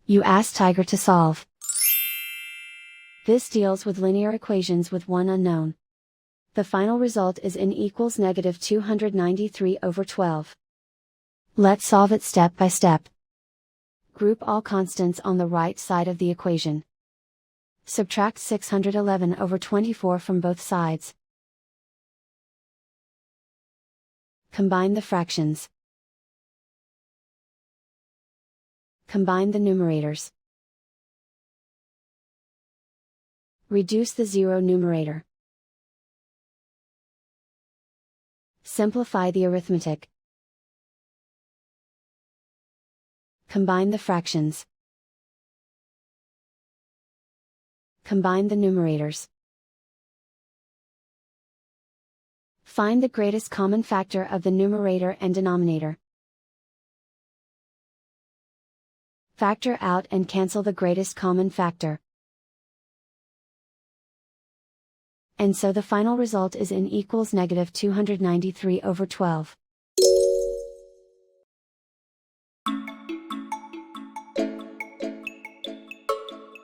You ask Tiger to solve. This deals with linear equations with one unknown. The final result is n equals negative 293/12. Let's solve it step by step. Group all constants on the right side of the equation. Subtract 611/24 from both sides. Combine the fractions. Combine the numerators. Reduce the zero numerator. Simplify the arithmetic. Combine the fractions. Combine the numerators. Find the greatest common factor of the numerator and denominator. Factor out and cancel the greatest common factor. And so the final result is n equals negative 293/12.